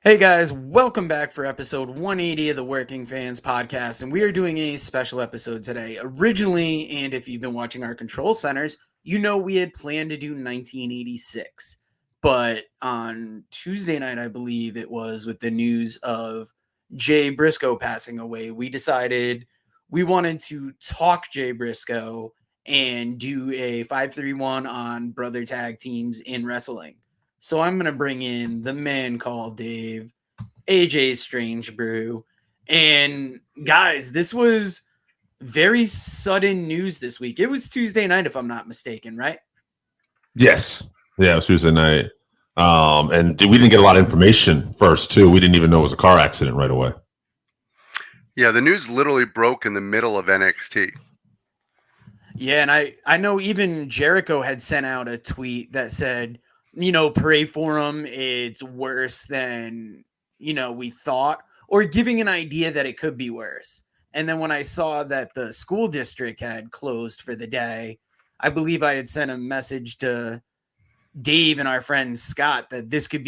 Hey guys, welcome back for episode 180 of the Working Fans Podcast, and we are doing a special episode today. Originally, and if you've been watching our control centers, you know we had planned to do 1986. But on Tuesday night, I believe it was, with the news of Jay Briscoe passing away, we decided we wanted to talk Jay Briscoe and do a 5-3-1 on brother tag teams in wrestling. So I'm going to bring in the man called Dave, AJ Strangebrew. And guys, this was very sudden news this week. It was Tuesday night, if I'm not mistaken, right? Yes. Yeah, it was Tuesday night. And we didn't get a lot of information first, too. We didn't even know it was a car accident right away. Yeah, the news literally broke in the middle of NXT. Yeah, and I know even Jericho had sent out a tweet that said, pray for him. It's worse than, we thought, or giving an idea that it could be worse. And then when I saw that the school district had closed for the day, I believe I had sent a message to Dave and our friend Scott that this couldn't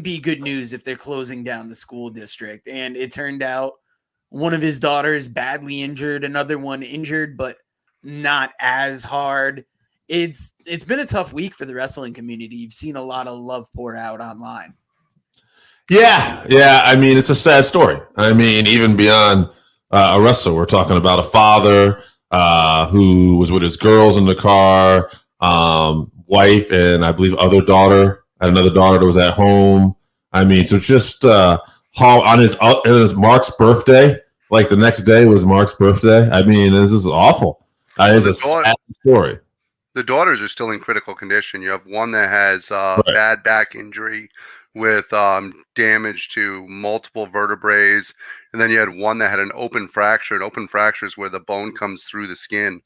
be good news if they're closing down the school district. And it turned out one of his daughters badly injured, another one injured, but not as hard. It's been a tough week for the wrestling community. You've seen a lot of love pour out online. Yeah. I mean, it's a sad story. I mean, even beyond a wrestler, we're talking about a father who was with his girls in the car, wife, and I believe other daughter, and another daughter that was at home. I mean, so just on his Mark's birthday, like the next day was Mark's birthday. I mean, this is awful. It's a sad story. The daughters are still in critical condition. You have one that has bad back injury with damage to multiple vertebrae, and then you had one that had an open fracture. An open fracture is where the bone comes through the skin.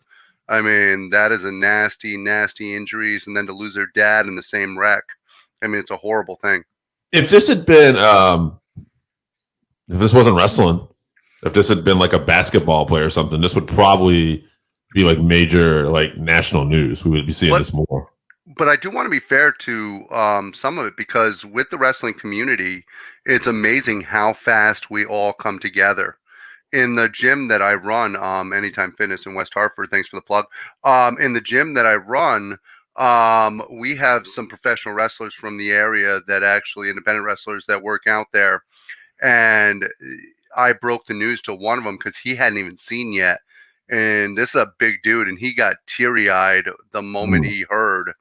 I mean, that is a nasty, nasty injuries, and then to lose their dad in the same wreck. I mean, it's a horrible thing. If this had been, if this wasn't wrestling, if this had been like a basketball player or something, this would probably be like major, like national news. We would be seeing this more. But I do want to be fair to some of it, because with the wrestling community, it's amazing how fast we all come together. In the gym that I run, Anytime Fitness in West Hartford, thanks for the plug. In the gym that I run, we have some professional wrestlers from the area that actually independent wrestlers that work out there. And I broke the news to one of them because he hadn't even seen yet. And this is a big dude, and he got teary-eyed the moment he heard,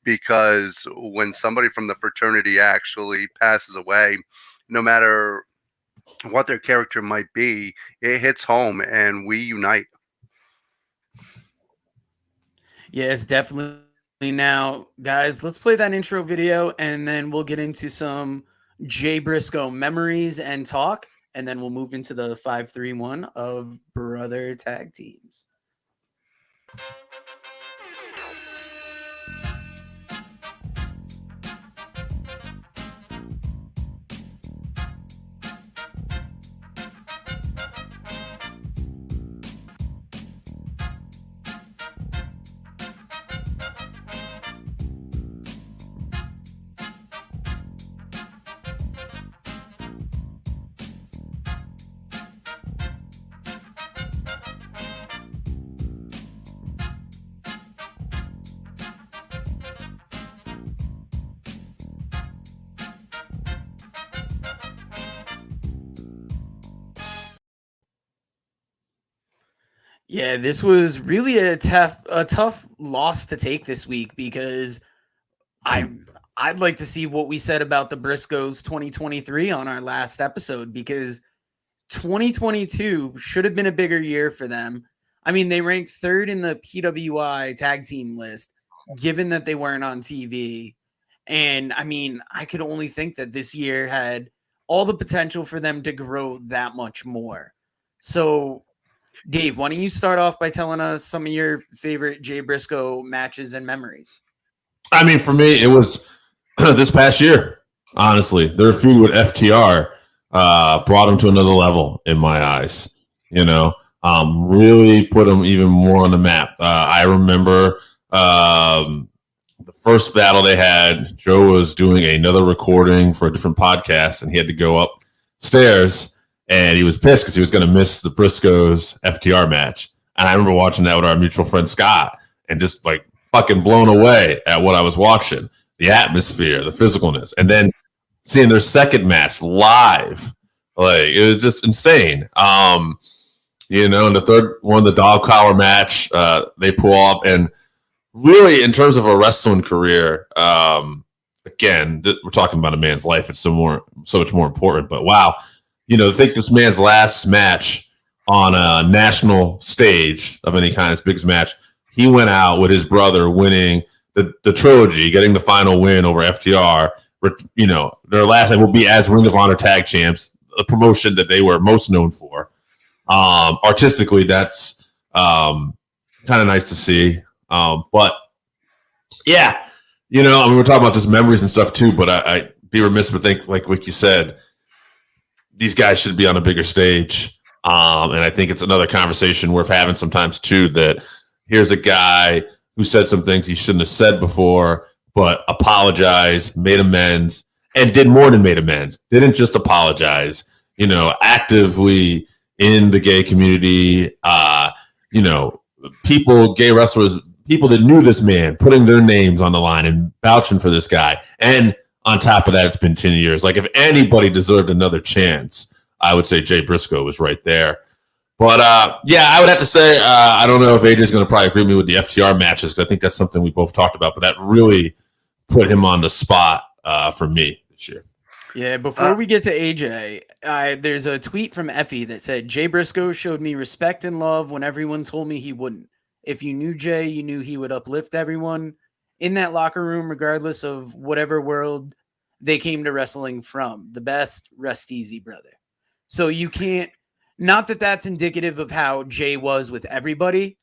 because when somebody from the fraternity actually passes away, no matter what their character might be, it hits home and we unite. Yes, definitely. Now, guys, let's play that intro video, and then we'll get into some Jay Briscoe memories and talk. And then we'll move into the 5-3-1 of brother tag teams. Yeah, this was really a tough loss to take this week, because I'd like to see what we said about the Briscoes 2023 on our last episode, because 2022 should have been a bigger year for them. I mean, they ranked third in the PWI tag team list, given that they weren't on TV. And I mean, I could only think that this year had all the potential for them to grow that much more. So, Dave, why don't you start off by telling us some of your favorite Jay Briscoe matches and memories? I mean, for me, it was this past year, honestly. Their feud with FTR brought them to another level in my eyes, really put them even more on the map. I remember the first battle they had, Joe was doing another recording for a different podcast, and he had to go upstairs, and he was pissed because he was going to miss the Briscoes FTR match. And I remember watching that with our mutual friend Scott, and just like fucking blown away at what I was watching, the atmosphere, the physicalness, and then seeing their second match live, like it was just insane. You know, and the third one, the dog collar match, they pull off, and really, in terms of a wrestling career, again, we're talking about a man's life. It's so much more important. But wow, you know, I think this man's last match on a national stage of any kind, his biggest match, he went out with his brother winning the trilogy, getting the final win over FTR. You know, their last night will be as Ring of Honor tag champs, a promotion that they were most known for. Artistically, that's kind of nice to see. But yeah, you know, I mean, we're talking about just memories and stuff too, but I'd be remiss to think, like you said, these guys should be on a bigger stage. And I think it's another conversation worth having sometimes too, that here's a guy who said some things he shouldn't have said before, but apologized, made amends, and did more than made amends. Didn't just apologize, you know, actively in the gay community, you know, gay wrestlers, people that knew this man, putting their names on the line and vouching for this guy. And on top of that, it's been 10 years. Like, if anybody deserved another chance, I would say Jay Briscoe was right there. But, yeah, I would have to say, I don't know if AJ's going to probably agree with me with the FTR matches, because I think that's something we both talked about, but that really put him on the spot for me this year. Yeah, before we get to AJ, there's a tweet from Effie that said, Jay Briscoe showed me respect and love when everyone told me he wouldn't. If you knew Jay, you knew he would uplift everyone in that locker room, regardless of whatever world they came to wrestling from. The best, rest easy, brother. So you can't, not that that's indicative of how Jay was with everybody,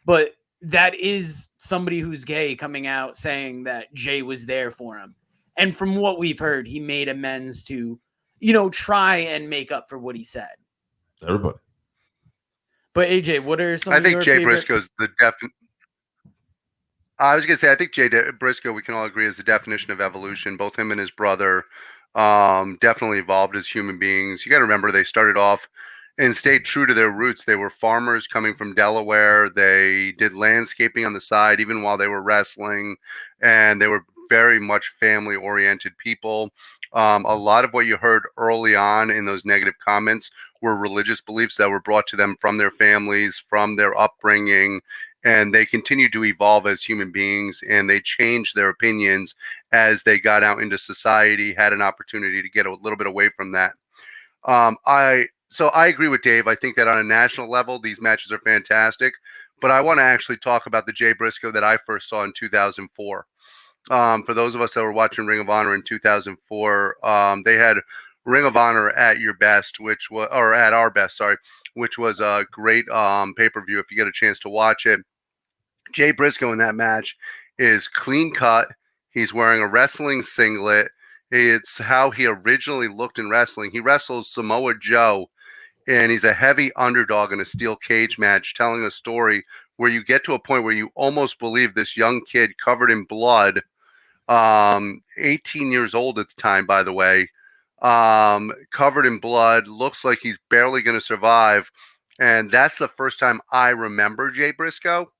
but that is somebody who's gay coming out saying that Jay was there for him. And from what we've heard, he made amends to, you know, try and make up for what he said. Everybody. But AJ, what are some? I think your Jay favorite... Briscoe's the definite. I was gonna say, I think Jay Briscoe, we can all agree, is the definition of evolution. Both him and his brother definitely evolved as human beings. You got to remember, they started off and stayed true to their roots. They were farmers coming from Delaware. They did landscaping on the side, even while they were wrestling, and they were very much family-oriented people. A lot of what you heard early on in those negative comments were religious beliefs that were brought to them from their families, from their upbringing, and they continued to evolve as human beings, and they changed their opinions as they got out into society, had an opportunity to get a little bit away from that. So I agree with Dave. I think that on a national level, these matches are fantastic, but I want to actually talk about the Jay Briscoe that I first saw in 2004. For those of us that were watching Ring of Honor in 2004, they had Ring of Honor at Your Best, or at Our Best, sorry, which was a great pay-per-view if you get a chance to watch it. Jay Briscoe in that match is clean cut. He's wearing a wrestling singlet. It's how he originally looked in wrestling. He wrestles Samoa Joe, and he's a heavy underdog in a steel cage match, telling a story where you get to a point where you almost believe this young kid covered in blood, 18 years old at the time, by the way, covered in blood, looks like he's barely going to survive. And that's the first time I remember Jay Briscoe.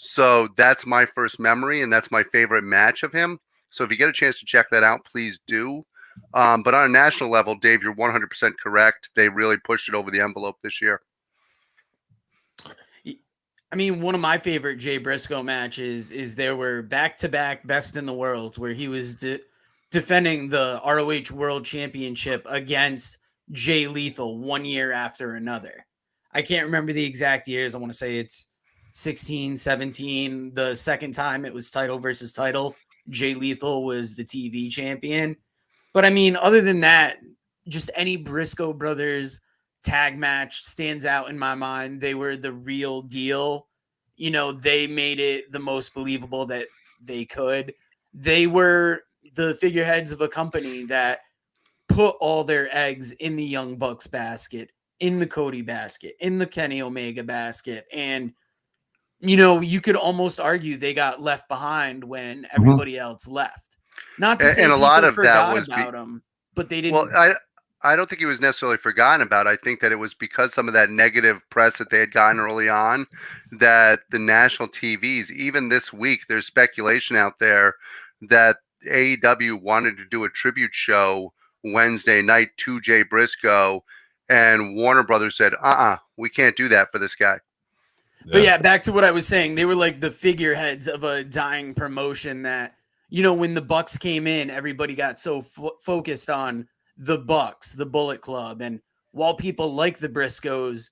So that's my first memory, and that's my favorite match of him. So if you get a chance to check that out, please do. But on a national level, Dave, you're 100% correct. They really pushed it over the envelope this year. I mean, one of my favorite Jay Briscoe matches is there were back-to-back Best in the World where he was defending the ROH World Championship against Jay Lethal 1 year after another. I can't remember the exact years. I want to say it's 16, 17. The second time it was title versus title. Jay Lethal was the TV champion. But I mean, other than that, just any Briscoe Brothers tag match stands out in my mind. They were the real deal. You know, they made it the most believable that they could. They were the figureheads of a company that put all their eggs in the Young Bucks basket, in the Cody basket, in the Kenny Omega basket. And you could almost argue they got left behind when everybody else left. Not to say And a lot people of that forgot was about them, but they well, didn't. I don't think he was necessarily forgotten about. I think that it was because some of that negative press that they had gotten early on, that the national TVs, even this week, there's speculation out there that AEW wanted to do a tribute show Wednesday night to Jay Briscoe, and Warner Brothers said, we can't do that for this guy. But yeah, back to what I was saying. They were like the figureheads of a dying promotion that, when the Bucks came in, everybody got so focused on the Bucks, the Bullet Club. And while people like the Briscoes,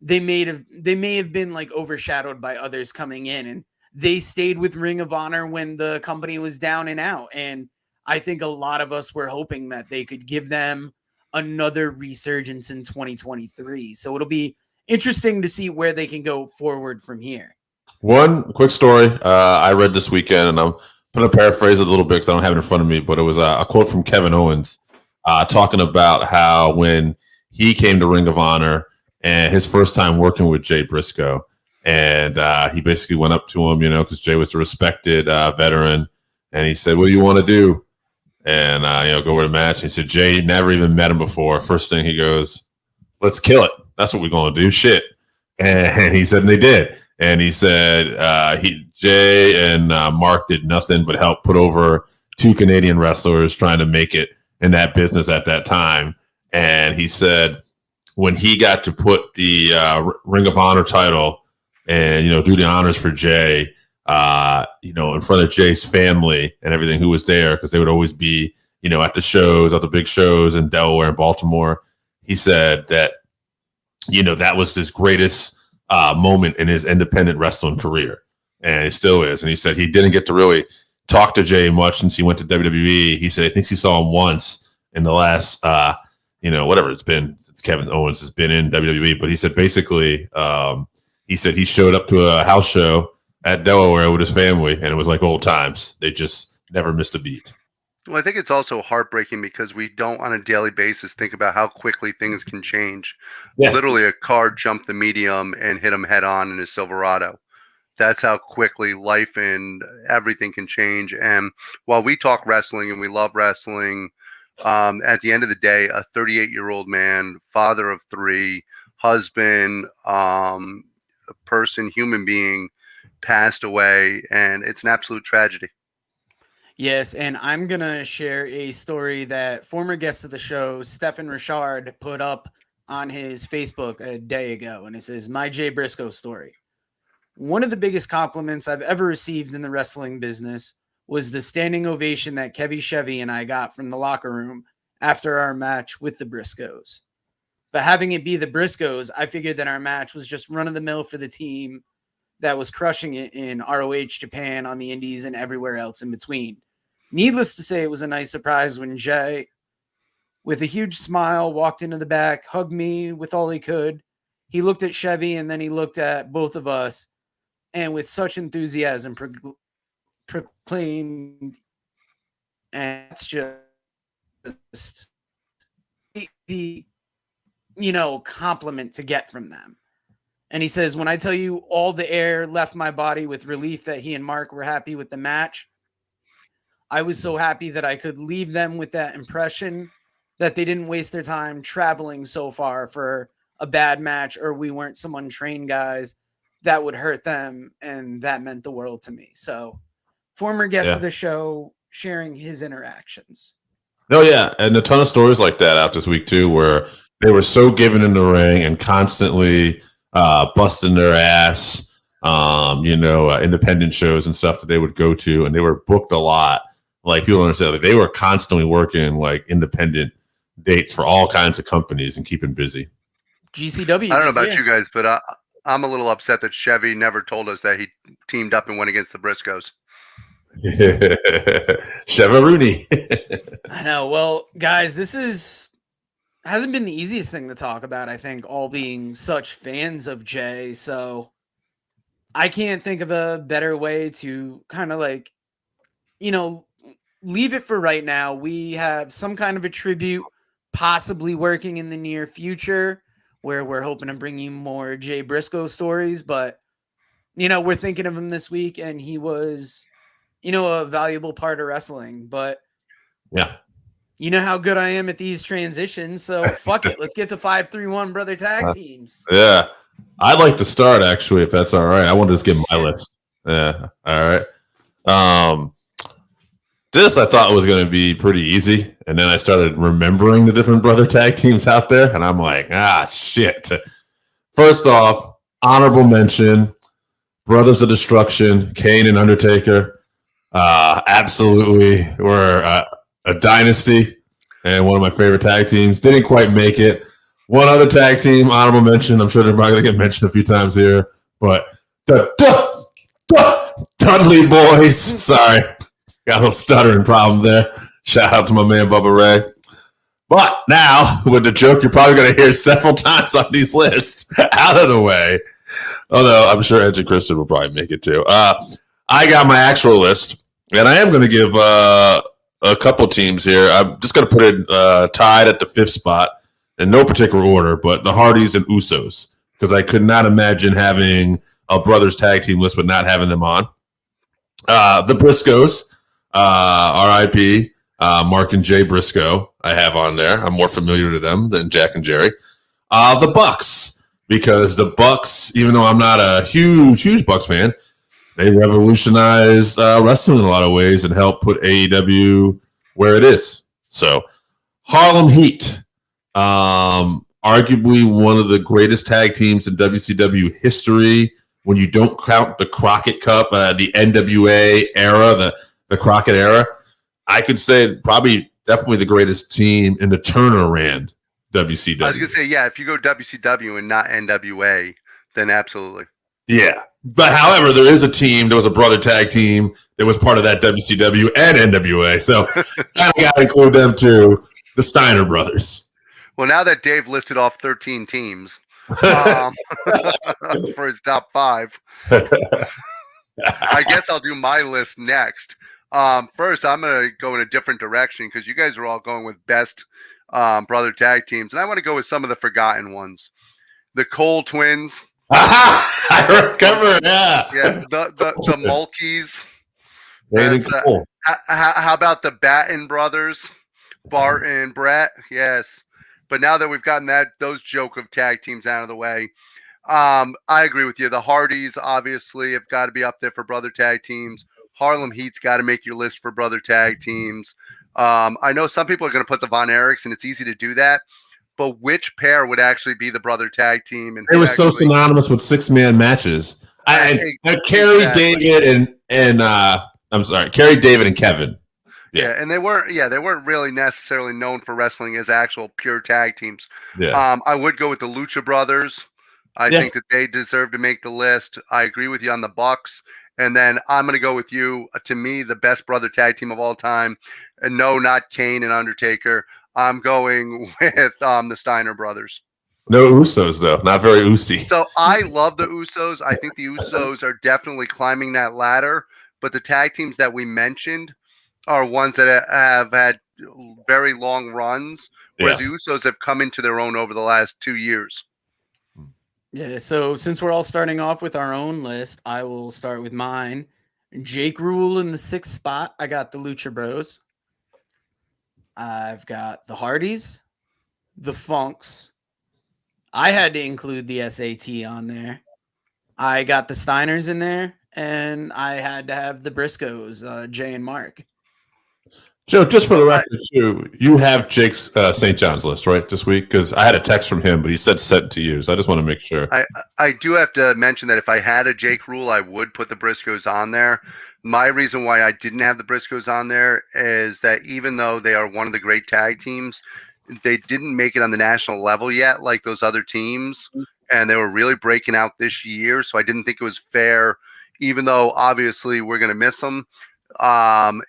they may have been like overshadowed by others coming in, and they stayed with Ring of Honor when the company was down and out. And I think a lot of us were hoping that they could give them another resurgence in 2023. So it'll be interesting to see where they can go forward from here. One quick story I read this weekend, and I'm going to paraphrase it a little bit because I don't have it in front of me, but it was a quote from Kevin Owens talking about how when he came to Ring of Honor and his first time working with Jay Briscoe, and he basically went up to him, because Jay was a respected veteran, and he said, "What do you want to do?" And go with a match. And he said, Jay never even met him before. First thing he goes, "Let's kill it. That's what we're going to do. Shit." And he said, and they did. And he said Jay and Mark did nothing but help put over two Canadian wrestlers trying to make it in that business at that time. And he said when he got to put the Ring of Honor title and do the honors for Jay, in front of Jay's family and everything who was there, because they would always be at the shows, at the big shows in Delaware and Baltimore. He said that that was his greatest moment in his independent wrestling career, and it still is. And he said he didn't get to really talk to Jay much since he went to WWE. He said I think he saw him once in the last whatever it's been since Kevin Owens has been in WWE. But he said basically he said he showed up to a house show at Delaware with his family, and it was like old times. They just never missed a beat. Well, I think it's also heartbreaking because we don't on a daily basis think about how quickly things can change. Yeah. Literally, a car jumped the medium and hit him head on in his Silverado. That's how quickly life and everything can change. And while we talk wrestling and we love wrestling, at the end of the day, a 38-year-old man, father of three, husband, a person, human being, passed away, and it's an absolute tragedy. Yes, and I'm going to share a story that former guest of the show, Stefan Richard, put up on his Facebook a day ago, and it says, "My Jay Briscoe story. One of the biggest compliments I've ever received in the wrestling business was the standing ovation that Kevy Chevy and I got from the locker room after our match with the Briscoes. But having it be the Briscoes, I figured that our match was just run-of-the-mill for the team that was crushing it in ROH Japan, on the indies, and everywhere else in between. Needless to say, it was a nice surprise when Jay, with a huge smile, walked into the back, hugged me with all he could. He looked at Chevy, and then he looked at both of us, and with such enthusiasm proclaimed, and it's just the compliment to get from them. And he says, when I tell you all the air left my body with relief that he and Mark were happy with the match, I was so happy that I could leave them with that impression that they didn't waste their time traveling so far for a bad match, or we weren't some untrained guys that would hurt them. And that meant the world to me." So former guest of the show sharing his interactions. No, yeah. And a ton of stories like that out this week too, where they were so given in the ring and constantly busting their ass, independent shows and stuff that they would go to, and they were booked a lot. Like, people don't understand, like, they were constantly working like independent dates for all kinds of companies and keeping busy. GCW. I don't know about you guys, but I'm a little upset that Chevy never told us that he teamed up and went against the Briscoes. Chevy-Rooney. I know. Well, guys, this hasn't been the easiest thing to talk about, I think, all being such fans of Jay. So I can't think of a better way to kind of leave it for right now. We have some kind of a tribute possibly working in the near future where we're hoping to bring you more Jay Briscoe stories. But we're thinking of him this week, and he was, a valuable part of wrestling. But yeah, you know how good I am at these transitions, so fuck it. Let's get to 5-3-1 brother tag teams. Yeah, I'd like to start actually, if that's all right. I want to just give my list. Yeah, all right. This I thought was going to be pretty easy, and then I started remembering the different brother tag teams out there, and I'm like, shit. First off, honorable mention, Brothers of Destruction, Kane and Undertaker. Absolutely were a dynasty and one of my favorite tag teams. Didn't quite make it. One other tag team, honorable mention. I'm sure they're probably going to get mentioned a few times here, but the Dudley Boys. Sorry. Got a little stuttering problem there. Shout out to my man Bubba Ray. But now, with the joke you're probably going to hear several times on these lists out of the way, although I'm sure Edge and Christian will probably make it too. I got my actual list, and I am going to give a couple teams here. I'm just going to put it tied at the 5th spot in no particular order, but the Hardys and Usos, because I could not imagine having a brothers tag team list but not having them on. The Briscoes, R.I.P, Mark and Jay Briscoe, I have on there. I'm more familiar to them than Jack and Jerry. The Bucks, because the Bucks, even though I'm not a huge Bucks fan, they revolutionized wrestling in a lot of ways and helped put AEW where it is. So, Harlem Heat, arguably one of the greatest tag teams in WCW history. When you don't count the Crockett Cup, the NWA era, the Crockett era, I could say probably definitely the greatest team in the Turner ran WCW. I was going to say, yeah, if you go WCW and not NWA, then absolutely. Yeah. But however, there is a team, there was a brother tag team that was part of that WCW and NWA. So I got to include them too, the Steiner brothers. Well, now that Dave listed off 13 teams for his top 5, I guess I'll do my list next. First, I'm going to go in a different direction because you guys are all going with best brother tag teams. And I want to go with some of the forgotten ones. The Cole twins. I remember, yeah. Yeah, the Mulkeys. Cool. How about the Batten brothers? Bart and Brett? Yes. But now that we've gotten those joke of tag teams out of the way, I agree with you. The Hardys obviously have got to be up there for brother tag teams. Harlem Heat's got to make your list for brother tag teams. I know some people are going to put the Von Erichs, and it's easy to do that. But which pair would actually be the brother tag team? And they were so synonymous with 6-man matches. Kerry, David, and I'm sorry, Kerry, David, and Kevin. Yeah, and they weren't really necessarily known for wrestling as actual pure tag teams. Yeah. I would go with the Lucha Brothers. I think that they deserve to make the list. I agree with you on the Bucks. And then I'm going to go with you. To me, the best brother tag team of all time. And no, not Kane and Undertaker. I'm going with the Steiner brothers. No Usos, though. Not very Usy. So I love the Usos. I think the Usos are definitely climbing that ladder. But the tag teams that we mentioned are ones that have had very long runs, whereas the Usos have come into their own over the last 2 years. Yeah, so since we're all starting off with our own list, I will start with mine. Jake Rule in the 6th spot. I got the Lucha Bros. I've got the Hardys, the Funks. I had to include the SAT on there. I got the Steiners in there, and I had to have the Briscoes, Jay and Mark. Joe, just for the record, too, you have Jake's St. John's list, right, this week? Because I had a text from him, but he said sent to you, so I just want to make sure. I do have to mention that if I had a Jake Rule, I would put the Briscoes on there. My reason why I didn't have the Briscoes on there is that even though they are one of the great tag teams, they didn't make it on the national level yet like those other teams, and they were really breaking out this year, so I didn't think it was fair, even though obviously we're going to miss them.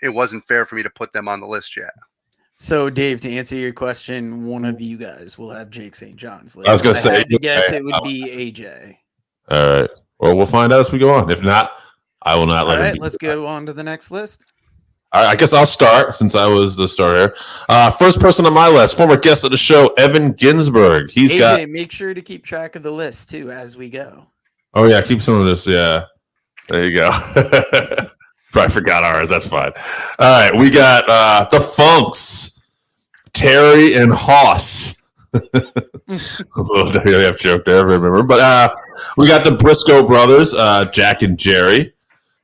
It wasn't fair for me to put them on the list yet. So, Dave, to answer your question, one of you guys will have Jake St. John's list. I was going to say, I guess it would be AJ. All right. Well, we'll find out as we go on. If not, I will not let him. All right, let's go on to the next list. All right, I guess I'll start since I was the starter. First person on my list, former guest of the show, Evan Ginsberg. AJ, make sure to keep track of the list too as we go. Oh yeah, keep some of this. Yeah. There you go. Probably forgot ours. That's fine. All right, we got the Funks, Terry and Hoss. A little WWF joke there, remember? But we got the Briscoe Brothers, Jack and Jerry,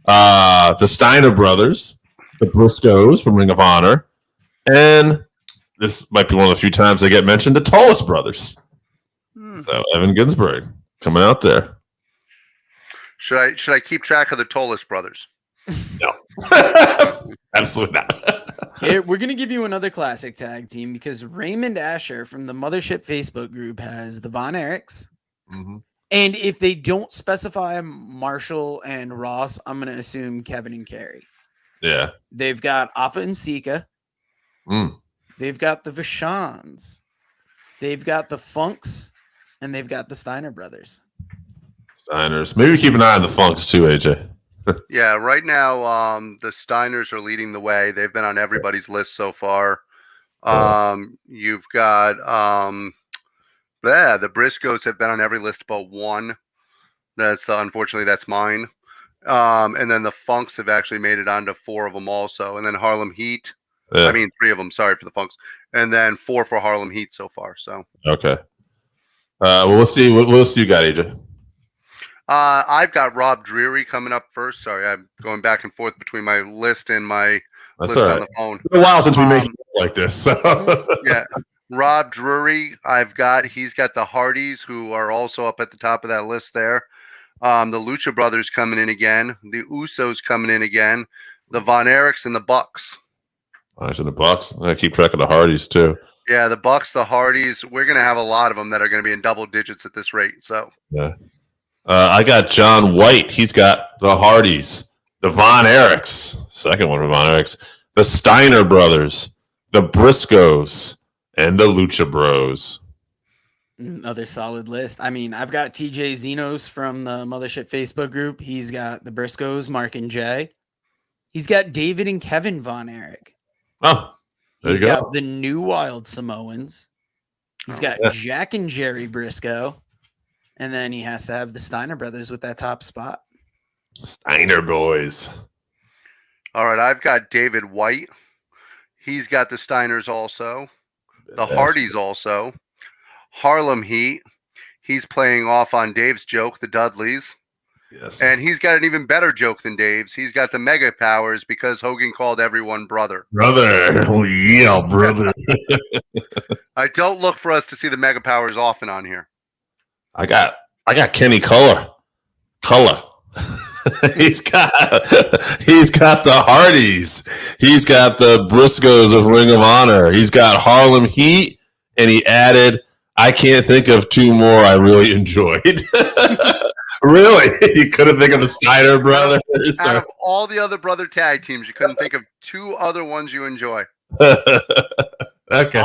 the Steiner Brothers, the Briscoes from Ring of Honor, and this might be one of the few times they get mentioned, the Tullis Brothers. So Evan Ginsberg coming out there. Should I keep track of the Tullis Brothers? No, absolutely not. Here, we're gonna give you another classic tag team because Raymond Asher from the Mothership Facebook group has the Von Erichs. Mm-hmm. And if they don't specify Marshall and Ross, I'm gonna assume Kevin and Carey. Yeah. They've got Afa and Sika. They've got the Vashans. They've got the Funks, and they've got the Steiner Brothers. Steiners. Maybe keep an eye on the Funks too, AJ. Yeah, right now the Steiners are leading the way. They've been on everybody's list so far. You've got the Briscoes have been on every list but one. That's unfortunately that's mine. And then the Funks have actually made it onto 4 of them also. And then Harlem Heat. Yeah. I mean 3 of them, sorry for the Funks. And then 4 for Harlem Heat so far. So okay. Well, we'll see. What else do you got, AJ? I've got Rob Dreary coming up first. Sorry, I'm going back and forth between my list and my list on the phone. It's been a while since we make it like this. So. Yeah, Rob Drury. He's got the Hardys, who are also up at the top of that list there. The Lucha Brothers coming in again. The Usos coming in again. The Von Erichs and the Bucks. Actually, the Bucks. I keep track of the Hardys too. Yeah, the Bucks, the Hardys. We're going to have a lot of them that are going to be in double digits at this rate. So yeah. I got John White. He's got the Hardys, the Von Erichs, second one from Von Erichs, the Steiner Brothers, the Briscoes, and the Lucha Bros. Another solid list. I mean, I've got TJ Zenos from the Mothership Facebook group. He's got the Briscoes, Mark and Jay. He's got David and Kevin Von Erich. Oh, there He's you go. got the New Wild Samoans. He's got Jack and Jerry Briscoe. And then he has to have the Steiner Brothers with that top spot. Steiner boys. all right, I've got David White. He's got the Steiners also. The Hardys also. Harlem Heat. He's playing off on Dave's joke, the Dudleys. Yes. And he's got an even better joke than Dave's. He's got the Mega Powers because Hogan called everyone brother. Brother. Oh, yeah, brother. I don't look for us to see the Mega Powers often on here. I got Kenny Color. he's got the Hardys. He's got the Briscoes of Ring of Honor. He's got Harlem Heat, and he added, I can't think of 2 more I really enjoyed. Really? You couldn't think of the Steiner Brothers? Out of all the other brother tag teams, you couldn't think of 2 other ones you enjoy. Okay.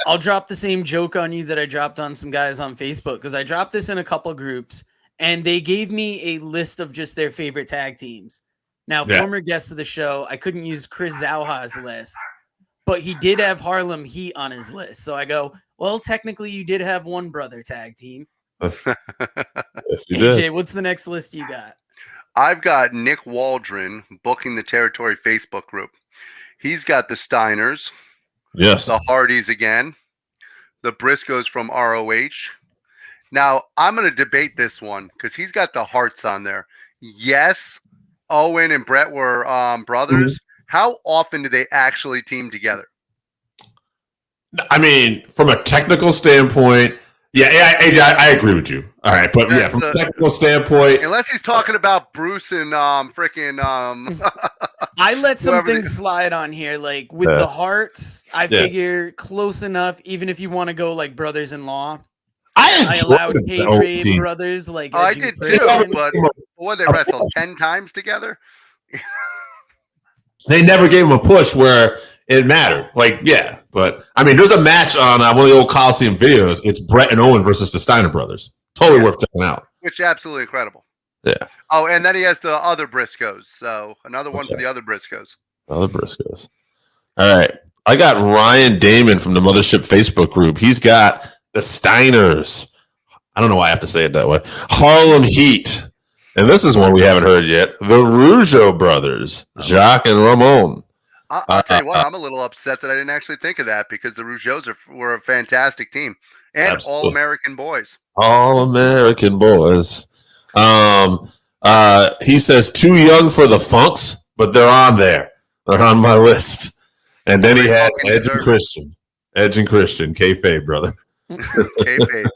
I'll drop the same joke on you that I dropped on some guys on Facebook because I dropped this in a couple groups and they gave me a list of just their favorite tag teams. Now, former guest of the show, I couldn't use Chris Zauha's list, but he did have Harlem Heat on his list. So I go, well, technically you did have one brother tag team. Yes, you AJ, did. what's the next list you got? I've got Nick Waldron booking the Territory Facebook group. He's got the Steiners. Yes. The Hardys again, the Briscoes from ROH. Now, I'm going to debate this one because he's got the Hearts on there. Yes, Owen and Brett were brothers. Mm-hmm. How often do they actually team together? I mean, from a technical standpoint, AJ, I agree with you. All right, but from a technical standpoint, unless he's talking about Bruce and freaking I let some things slide on here, like with the Hearts. I figure close enough, even if you want to go like brothers-in-law. I allowed K-Grade brothers. Like I did too, but what they wrestled 10 times together. They never gave him a push where it mattered. But I mean, there's a match on one of the old Coliseum videos. It's Brett and Owen versus the Steiner Brothers. Totally worth checking out. Which is absolutely incredible. Yeah. Oh, and then he has the other Briscoes. So another one for the other Briscoes. Other Briscoes. All right. I got Ryan Damon from the Mothership Facebook group. He's got the Steiners. I don't know why I have to say it that way. Harlem Heat, And this is one we haven't heard yet. The Rougeau brothers, Jacques and Ramon. I'll tell you what, I'm a little upset that I didn't actually think of that because the Rougeaus were a fantastic team and Absolutely. all-American boys. All-American boys. He says too young for the Funks, but they're on there. They're on my list. And then he has Edge and Christian. Edge and Christian, kayfabe, brother. Kayfabe.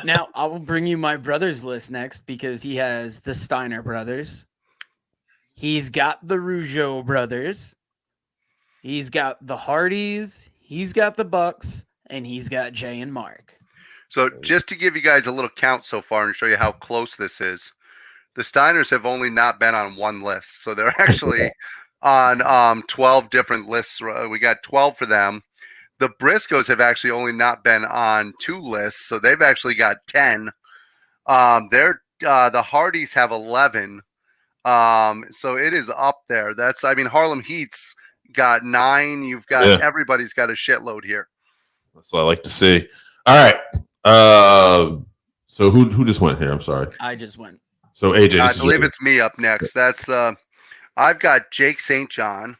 Now, I will bring you my brother's list next because he has the Steiner brothers. He's got the Rougeau brothers. He's got the Hardys. He's got the Bucks. And he's got Jay and Mark. So just to give you guys a little count so far and show you how close this is, the Steiners have only not been on one list. So they're actually on 12 different lists. We got 12 for them. The Briscoes have actually only not been on 2 lists, so they've actually got 10. The Hardys have 11. So it is up there. Harlem Heat's got 9. You've got everybody's got a shitload here. That's what I like to see. All right. So who just went here? I'm sorry. I just went. So AJ, I believe it's me up next. I've got Jake St. John,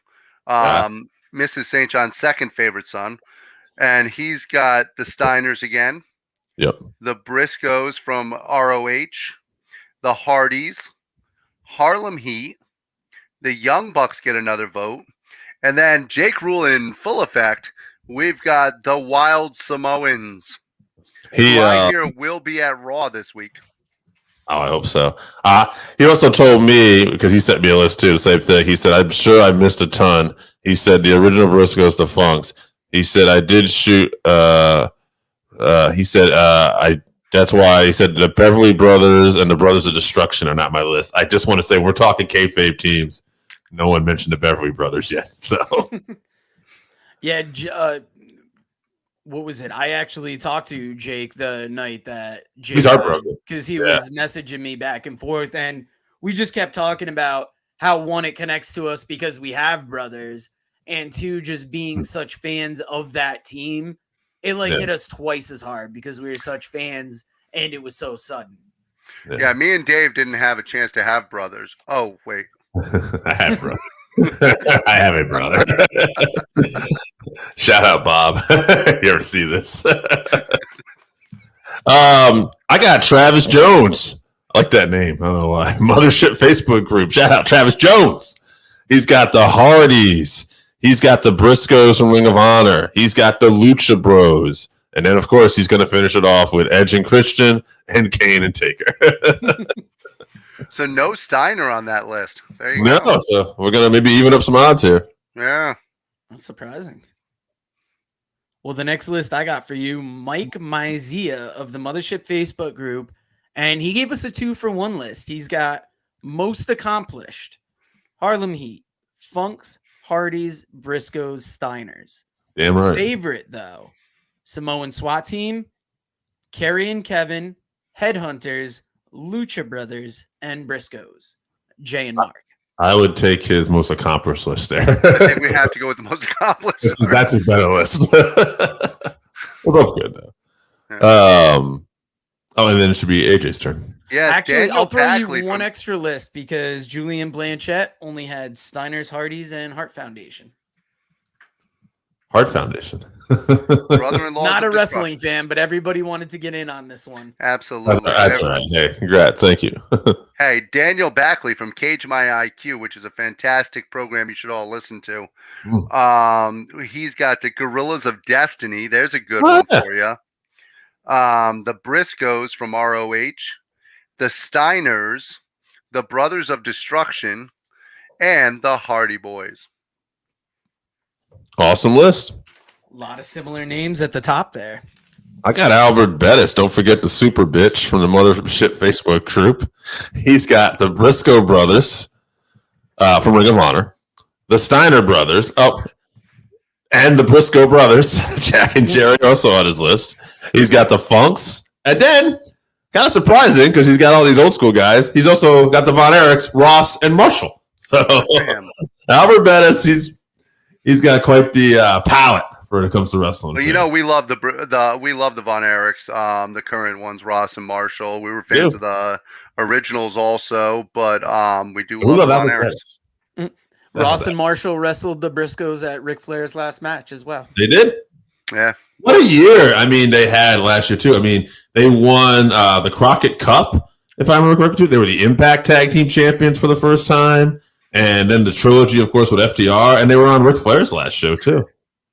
Mrs. St. John's second favorite son, and he's got the Steiners again. Yep. The Briscoes from ROH, the Hardys, Harlem Heat, the Young Bucks get another vote, and then Jake Rule in full effect. We've got the Wild Samoans. He here will be at Raw this week. Oh, I hope so. He also told me, because he sent me a list too, the same thing. He said, I'm sure I missed a ton. He said the original Briscoes, the Funks. He said, I did shoot. He said, that's why he said the Beverly Brothers and the Brothers of Destruction are not my list. I just want to say we're talking kayfabe teams. No one mentioned the Beverly Brothers yet. So, yeah. What was it? I actually talked to Jake the night that Jake, he's heartbroken because he was messaging me back and forth, and we just kept talking about how, one, it connects to us because we have brothers, and two, just being such fans of that team, it hit us twice as hard because we were such fans and it was so sudden. Yeah, me and Dave didn't have a chance to have brothers. Oh, wait. I have brother. I have a brother. Shout out, Bob. You ever see this? I got Travis Jones. I like that name. I don't know why. Mothership Facebook group. Shout out Travis Jones. He's got the Hardys. He's got the Briscoes from Ring of Honor. He's got the Lucha Bros. And then, of course, he's going to finish it off with Edge and Christian and Kane and Taker. So no Steiner on that list. There you go. No, so we're going to maybe even up some odds here. Yeah. That's surprising. Well, the next list I got for you, Mike Mizia of the Mothership Facebook group, and he gave us a 2-for-1 list. He's got most accomplished, Harlem Heat, Funks, Hardys, Briscoes, Steiners. Damn right. Favorite, though, Samoan SWAT Team, Kerry and Kevin, Headhunters, Lucha Brothers, and Briscoes. Jay and Mark. I would take his most accomplished list there. I think we have to go with the most accomplished. That's his better list. We're both good, though. Yeah. And then it should be AJ's turn. Yes, Actually, Daniel I'll throw Backley you one from- extra list because Julian Blanchette only had Steiners, Hardys, and Hart Foundation. Heart Foundation. brother-in-law. Not a wrestling fan, but everybody wanted to get in on this one. Absolutely. That's all right. Hey, congrats. Thank you. Hey, Daniel Backley from Cage My IQ, which is a fantastic program you should all listen to. He's got the Gorillas of Destiny. There's a good one for you. The Briscoes from ROH, the Steiners, the Brothers of Destruction, and the Hardy Boys. Awesome list. A lot of similar names at the top there. I got Albert Bettis. Don't forget the super bitch from the Mothership Facebook group. He's got the Briscoe Brothers from Ring of Honor, the Steiner Brothers, and the Briscoe Brothers. Jack and Jerry also on his list. He's got the Funks. And then, kind of surprising because he's got all these old school guys, he's also got the Von Erichs, Ross, and Marshall. So Albert Bettis, he's got quite the palette when it comes to wrestling. Well, we love the Von Erichs, the current ones, Ross and Marshall. We were fans of the originals also, but we do love the Von Erichs. Ross and Marshall wrestled the Briscoes at Ric Flair's last match as well. They did? Yeah. What a year. I mean, they had last year, too. I mean, they won the Crockett Cup, if I remember correctly. They were the Impact Tag Team Champions for the first time. And then the trilogy, of course, with FTR. And they were on Ric Flair's last show, too.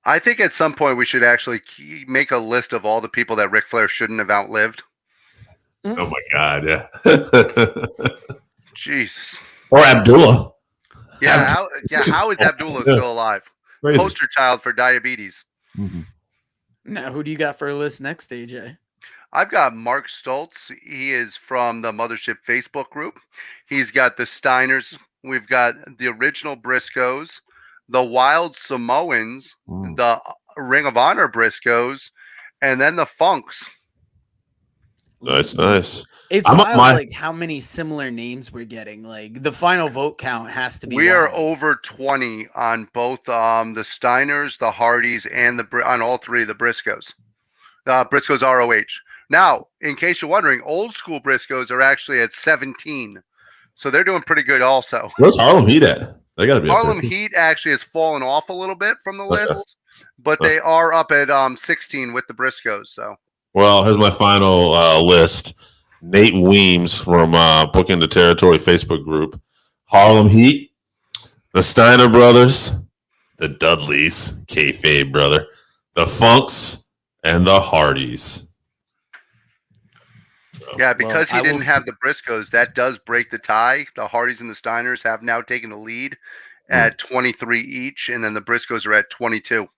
I think at some point we should actually make a list of all the people that Ric Flair shouldn't have outlived. Oh, my God, yeah. Jeez. Or Abdullah. Yeah, how is Abdullah still alive? Crazy. Poster child for diabetes. Mm-hmm. Now, who do you got for a list next, AJ? I've got Mark Stoltz. He is from the Mothership Facebook group. He's got the Steiners. We've got the original Briscoes, the Wild Samoans, the Ring of Honor Briscoes, and then the Funks. Nice. It's wild, like how many similar names we're getting. Like the final vote count has to be. We are over 20 on both the Steiners, the Hardys, and on all three of the Briscoes. Briscoes ROH. Now, in case you're wondering, old school Briscoes are actually at 17, so they're doing pretty good. Also, where's Harlem Heat at? They got to be. Harlem Heat actually has fallen off a little bit from the list, but they are up at 16 with the Briscoes. So, well, here's my final list. Nate Weems from Booking the Territory Facebook group. Harlem Heat, the Steiner Brothers, the Dudleys, kayfabe brother, the Funks, and the Hardys. So, yeah, because he didn't have the Briscoes, that does break the tie. The Hardys and the Steiners have now taken the lead at 23 each, and then the Briscoes are at 22. All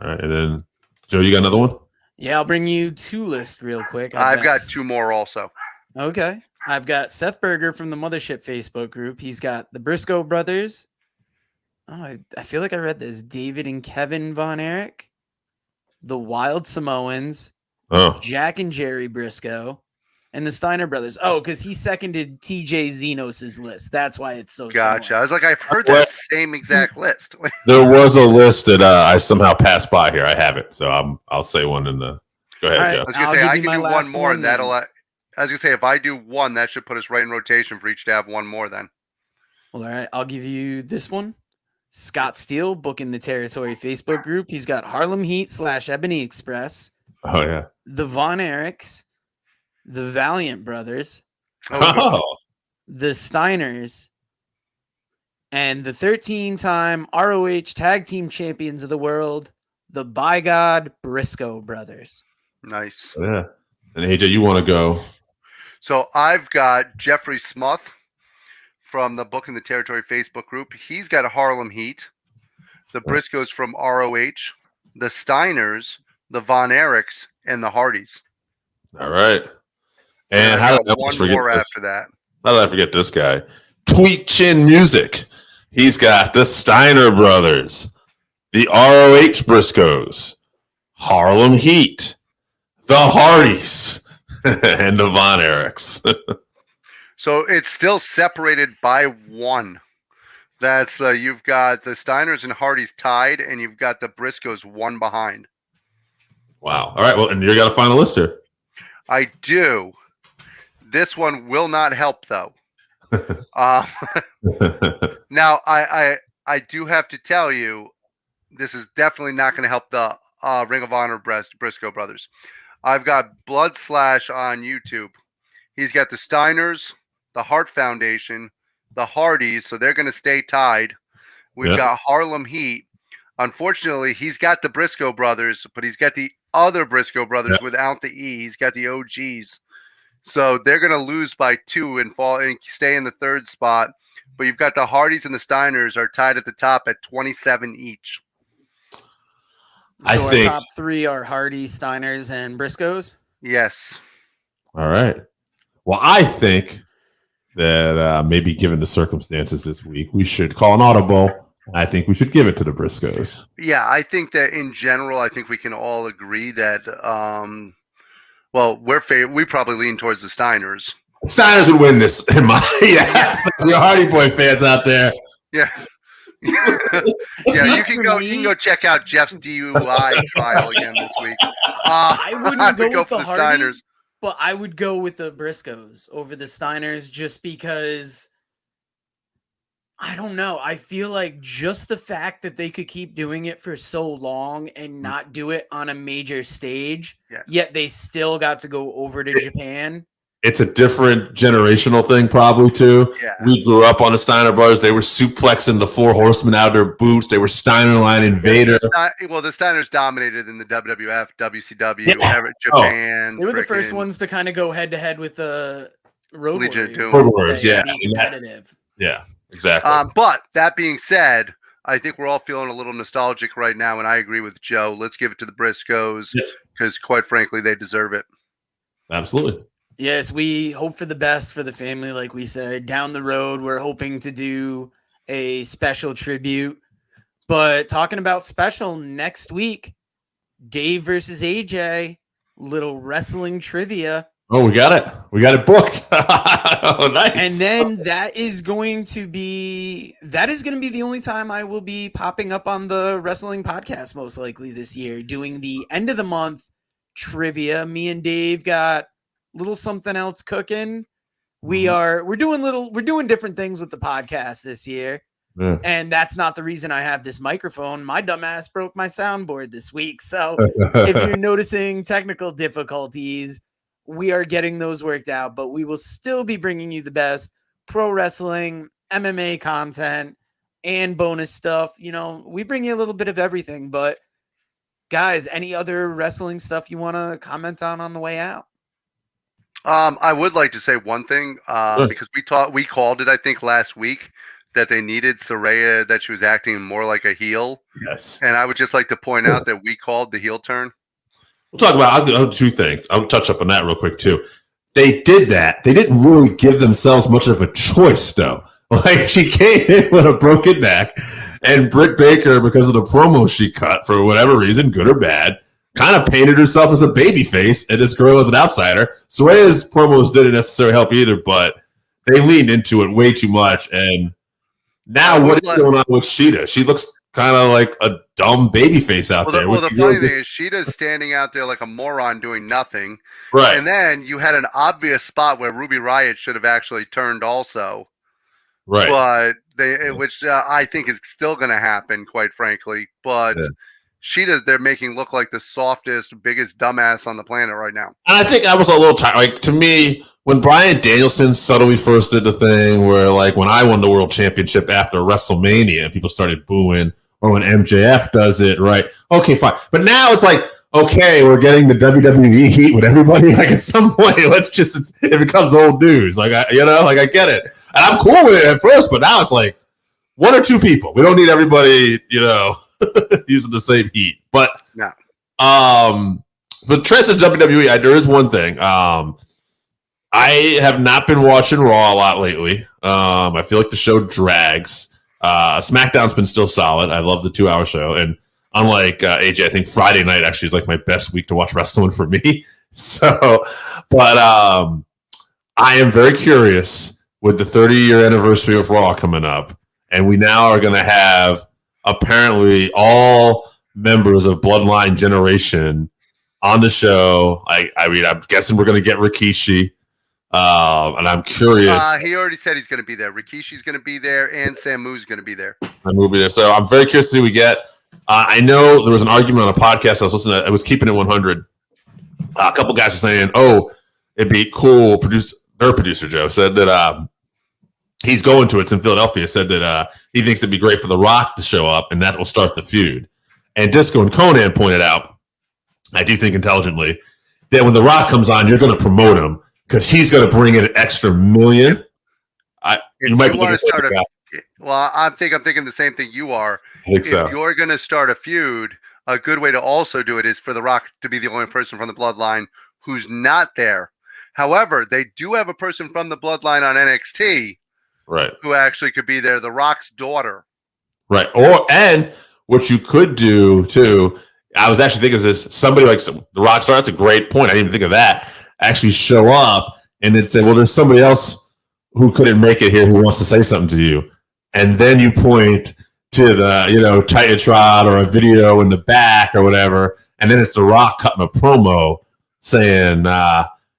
right, and then, Joe, you got another one? Yeah, I'll bring you two lists real quick. I've got two more also. Okay. I've got Seth Berger from the Mothership Facebook group. He's got the Briscoe Brothers. Oh, I feel like I read this. David and Kevin Von Erich. The Wild Samoans. Jack and Jerry Briscoe. And the Steiner Brothers. Oh, because he seconded TJ Zenos' list. That's why it's so Gotcha. similar. I was like, I've heard that same exact list. There was a list that I somehow passed by here. I have it. So I'll say one in the... Go ahead, right, Joe. I was going to say, I can do one more, and that'll... I was going to say, if I do one, that should put us right in rotation for each to have one more then. Well, all right. I'll give you this one. Scott Steele, Booking the Territory Facebook group. He's got Harlem Heat / Ebony Express. Oh, yeah. The Von Erichs. The Valiant Brothers. The Steiners. And the 13-time ROH Tag Team Champions of the World, the By God Briscoe Brothers. Nice. Yeah. And AJ, you want to go? So I've got Jeffrey Smuth from the Booking the Territory Facebook group. He's got a Harlem Heat. The Briscoes from ROH. The Steiners, the Von Erichs, and the Hardys. All right. And how did I one more after that? How did I forget this guy? Tweet Chin Music. He's got the Steiner Brothers, the ROH Briscoes, Harlem Heat, the Hardys, and the Von Erichs. So it's still separated by one. That's you've got the Steiners and Hardys tied, and you've got the Briscoes one behind. Wow. All right. Well, and you got a final list here. I do. This one will not help, though. Now, I do have to tell you, this is definitely not going to help the Ring of Honor Briscoe Brothers. I've got Blood Slash on YouTube. He's got the Steiners, the Hart Foundation, the Hardys, so they're going to stay tied. We've got Harlem Heat. Unfortunately, he's got the Briscoe Brothers, but he's got the other Briscoe Brothers without the E. He's got the OGs. So they're going to lose by 2 and fall and stay in the third spot. But you've got the Hardys and the Steiners are tied at the top at 27 each. So our top 3 are Hardys, Steiners, and Briscoes? Yes. All right. Well, I think that maybe given the circumstances this week, we should call an audible. I think we should give it to the Briscoes. Yeah, I think that in general, I think we can all agree that, well, we probably lean towards the Steiners. Steiners would win this. Your Hardy Boy fans out there. Yeah. Yeah, you can go check out Jeff's DUI trial again this week. I wouldn't I would go with for the the Hardys, Steiners. but I would go with the Briscoes over the Steiners just because I don't know. I feel like just the fact that they could keep doing it for so long and not do it on a major stage, yet they still got to go over to Japan. It's a different generational thing, probably, too. Yeah. We grew up on the Steiner Brothers. They were suplexing the Four Horsemen out of their boots. They were Steiner Line Invader. The Steiners dominated in the WWF, WCW, Japan. They were the first ones to kind of go head-to-head with the Road Legion of Warriors. Doom. Road Warriors, yeah. Competitive. Yeah, exactly. But that being said, I think we're all feeling a little nostalgic right now, and I agree with Joe. Let's give it to the Briscoes because, quite frankly, they deserve it. Absolutely. Yes, we hope for the best for the family, like we said. Down the road, we're hoping to do a special tribute. But talking about special, next week, Dave versus AJ, little wrestling trivia. Oh, we got it. We got it booked. Oh, nice. And then that is going to be the only time I will be popping up on the wrestling podcast, most likely this year, doing the end of the month trivia. Me and Dave got little something else cooking. We're doing different things with the podcast this year. Yeah. And that's not the reason I have this microphone. My dumbass broke my soundboard this week. So if you're noticing technical difficulties, we are getting those worked out, but we will still be bringing you the best pro wrestling, MMA content, and bonus stuff. You know, we bring you a little bit of everything, but guys, any other wrestling stuff you want to comment on the way out? I would like to say one thing because we called it, I think, last week that they needed Saraya, that she was acting more like a heel. Yes. And I would just like to point out that we called the heel turn. We'll talk about I'll do two things. I'll touch up on that real quick, too. They did that. They didn't really give themselves much of a choice, though. Like, she came in with a broken neck, and Britt Baker, because of the promo she cut, for whatever reason, good or bad, kind of painted herself as a babyface, and this girl as an outsider. Soraya's promos didn't necessarily help either, but they leaned into it way too much. And now what is going on with Sheeta? She looks kind of like a dumb babyface out there. Well, the funny thing is Sheeta's standing out there like a moron doing nothing. Right. And then you had an obvious spot where Ruby Riott should have actually turned also. Right. But which I think is still going to happen, quite frankly. But Sheeta, they're making look like the softest, biggest dumbass on the planet right now. And I think I was a little tired. Like, to me, when Bryan Danielson subtly first did the thing where, like, when I won the world championship after WrestleMania, people started booing, or when MJF does it, right? Okay, fine. But now it's like, okay, we're getting the WWE heat with everybody. Like, at some point, it becomes old news. Like, I get it. And I'm cool with it at first, but now it's like one or two people. We don't need everybody, using the same heat. But, no. But transition WWE, there is one thing. I have not been watching Raw a lot lately. I feel like the show drags. SmackDown's been still solid. I love the 2-hour show. And unlike AJ, I think Friday night actually is like my best week to watch wrestling for me. So, but I am very curious with the 30-year anniversary of Raw coming up. And we now are going to have apparently all members of Bloodline Generation on the show. I mean, I'm guessing we're going to get Rikishi. And I'm curious. He already said he's going to be there. Rikishi's going to be there, and Samu's going to be there. So I'm very curious to see what we get. I know there was an argument on a podcast I was listening to. I was keeping it 100. A couple guys were saying, "Oh, it'd be cool." Their producer Joe said that he's going to it. It's in Philadelphia. Said that he thinks it'd be great for The Rock to show up, and that will start the feud. And Disco and Conan pointed out, I do think intelligently, that when The Rock comes on, you're going to promote him. Because he's going to bring in an extra million. You might want to start I'm thinking the same thing you are. If you're going to start a feud, a good way to also do it is for The Rock to be the only person from the Bloodline who's not there. However, they do have a person from the Bloodline on NXT, right, who actually could be there. The Rock's daughter, right. And what you could do too. I was actually thinking of this. Somebody like The Rock star. That's a great point. I didn't even think of that. Actually show up and then say, well, there's somebody else who couldn't make it here who wants to say something to you. And then you point to the, Titantrod or a video in the back or whatever. And then it's The Rock cutting a promo saying,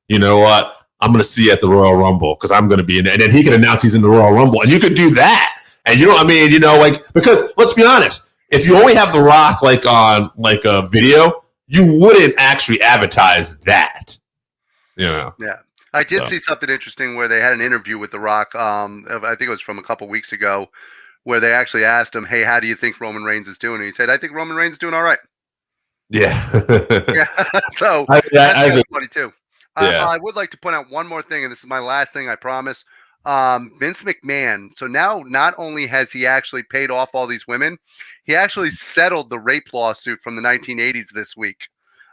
you know what? I'm going to see you at the Royal Rumble because I'm going to be in it. And then he can announce he's in the Royal Rumble. And you could do that. And because let's be honest, if you only have The Rock like on like a video, you wouldn't actually advertise that. Yeah. I did see something interesting where they had an interview with The Rock. I think it was from a couple weeks ago, where they actually asked him, "Hey, how do you think Roman Reigns is doing?" And he said, "I think Roman Reigns is doing all right." Yeah. Yeah. So I that's funny too. Yeah. I would like to point out one more thing, and this is my last thing, I promise. Vince McMahon. So now, not only has he actually paid off all these women, he actually settled the rape lawsuit from the 1980s this week.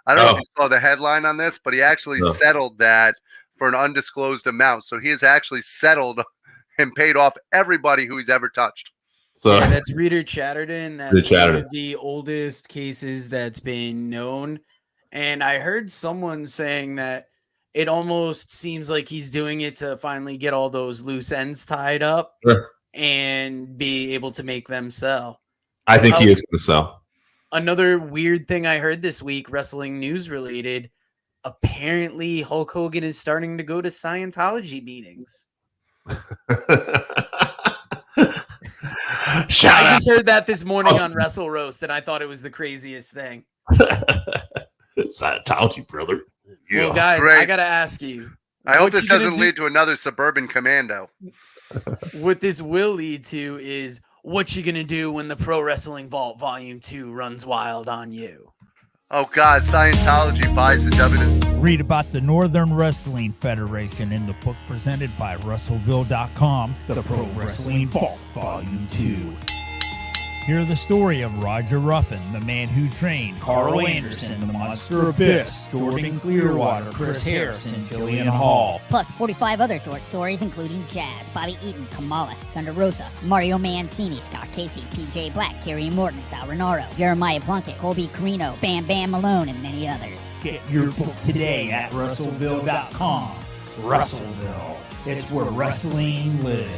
I don't know if you saw the headline on this, but he actually settled that for an undisclosed amount. So he has actually settled and paid off everybody who he's ever touched. So that's Reader Chatterton. That's one of the oldest cases that's been known. And I heard someone saying that it almost seems like he's doing it to finally get all those loose ends tied up and be able to make them sell. I think he is going to sell. Another weird thing I heard this week, wrestling news related, apparently Hulk Hogan is starting to go to Scientology meetings. I just heard that this morning on Wrestle Roast, and I thought it was the craziest thing. Scientology, brother. Yeah. Well, guys, I got to ask you. I hope this doesn't lead to another Suburban Commando. What this will lead to is what you going to do when the Pro Wrestling Vault Volume 2 runs wild on you. Oh, God, Scientology buys the WWE. Read about the Northern Wrestling Federation in the book presented by Russellville.com, The Pro Wrestling Vault Volume 2. Hear the story of Roger Ruffin, the man who trained Carl Anderson, the Monster Abyss, Jordan Clearwater, Chris Harris, and Jillian Hall. Plus 45 other short stories including Jazz, Bobby Eaton, Kamala, Thunder Rosa, Mario Mancini, Scott Casey, PJ Black, Kerry Morton, Sal Renaro, Jeremiah Plunkett, Colby Carino, Bam Bam Malone, and many others. Get your book today at Russellville.com. Russellville. It's where wrestling lives.